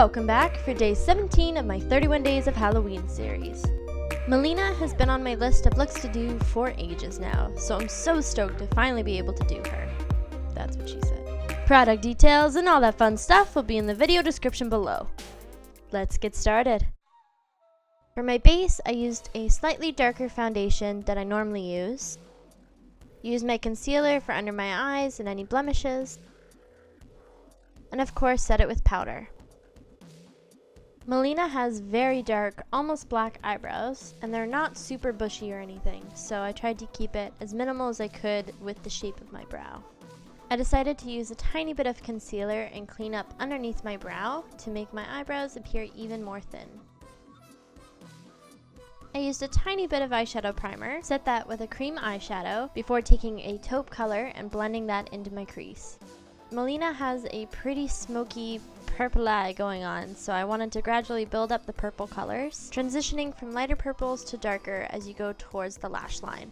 Welcome back for day 17 of my 31 Days of Halloween series. Mileena has been on my list of looks to do for ages now, so I'm so stoked to finally be able to do her. That's what she said. Product details and all that fun stuff will be in the video description below. Let's get started. For my base, I used a slightly darker foundation than I normally use. Use my concealer for under my eyes and any blemishes. And of course, set it with powder. Mileena has very dark, almost black eyebrows, and they're not super bushy or anything, so I tried to keep it as minimal as I could with the shape of my brow. I decided to use a tiny bit of concealer and clean up underneath my brow to make my eyebrows appear even more thin. I used a tiny bit of eyeshadow primer, set that with a cream eyeshadow before taking a taupe color and blending that into my crease. Mileena has a pretty smoky purple eye going on, so I wanted to gradually build up the purple colors, transitioning from lighter purples to darker as you go towards the lash line.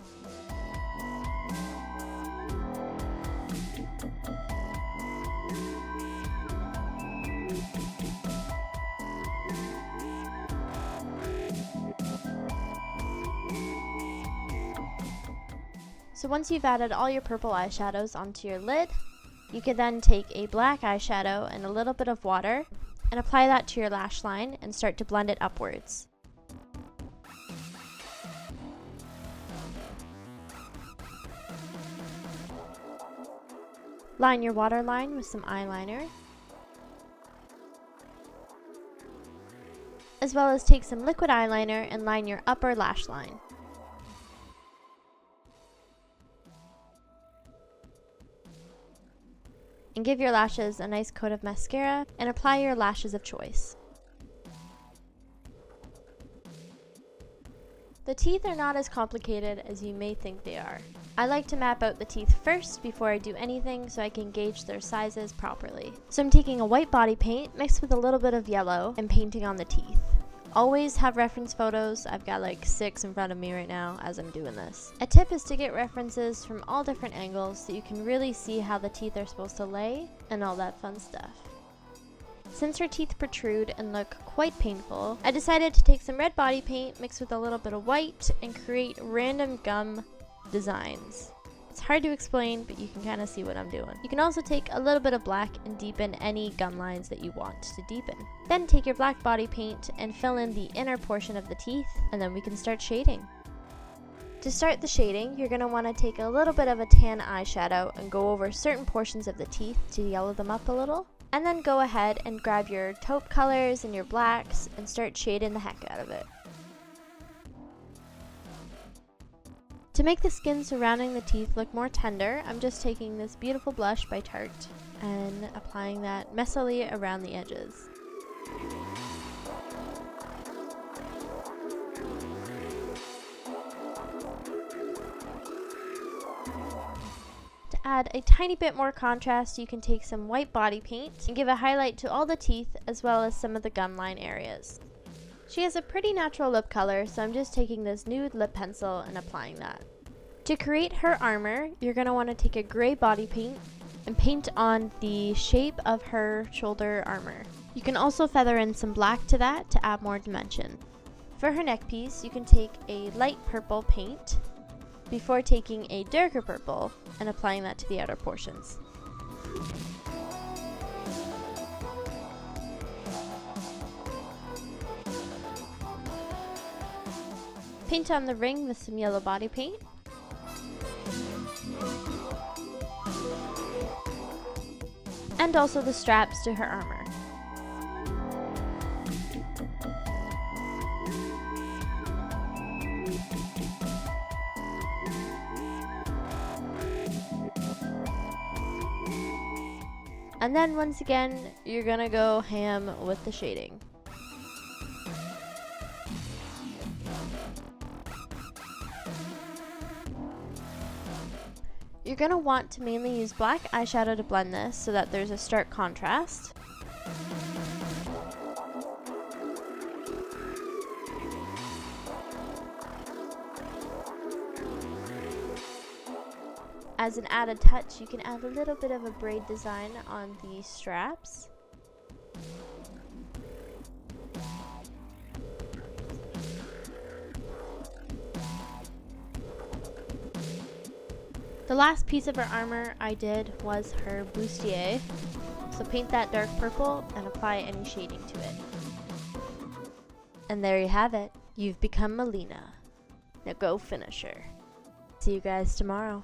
So once you've added all your purple eyeshadows onto your lid, you can then take a black eyeshadow and a little bit of water and apply that to your lash line and start to blend it upwards. Line your waterline with some eyeliner, as well as take some liquid eyeliner and line your upper lash line. And give your lashes a nice coat of mascara and apply your lashes of choice. The teeth are not as complicated as you may think they are. I like to map out the teeth first before I do anything so I can gauge their sizes properly. So I'm taking a white body paint mixed with a little bit of yellow and painting on the teeth. Always have reference photos. I've got like 6 in front of me right now as I'm doing this. A tip is to get references from all different angles so you can really see how the teeth are supposed to lay and all that fun stuff. Since her teeth protrude and look quite painful, I decided to take some red body paint mixed with a little bit of white and create random gum designs. It's hard to explain, but you can kind of see what I'm doing. You can also take a little bit of black and deepen any gum lines that you want to deepen. Then take your black body paint and fill in the inner portion of the teeth, and then we can start shading. To start the shading, you're going to want to take a little bit of a tan eyeshadow and go over certain portions of the teeth to yellow them up a little. And then go ahead and grab your taupe colors and your blacks and start shading the heck out of it. To make the skin surrounding the teeth look more tender, I'm just taking this beautiful blush by Tarte and applying that messily around the edges. To add a tiny bit more contrast, you can take some white body paint and give a highlight to all the teeth as well as some of the gum line areas. She has a pretty natural lip color, so I'm just taking this nude lip pencil and applying that. To create her armor, you're going to want to take a gray body paint and paint on the shape of her shoulder armor. You can also feather in some black to that to add more dimension. For her neck piece, you can take a light purple paint before taking a darker purple and applying that to the outer portions. Paint on the ring with some yellow body paint. And also the straps to her armor. And then once again, you're gonna go ham with the shading. You're going to want to mainly use black eyeshadow to blend this so that there's a stark contrast. As an added touch, you can add a little bit of a braid design on the straps. The last piece of her armor I did was her bustier. So paint that dark purple and apply any shading to it. And there you have it. You've become Mileena. Now go finish her. See you guys tomorrow.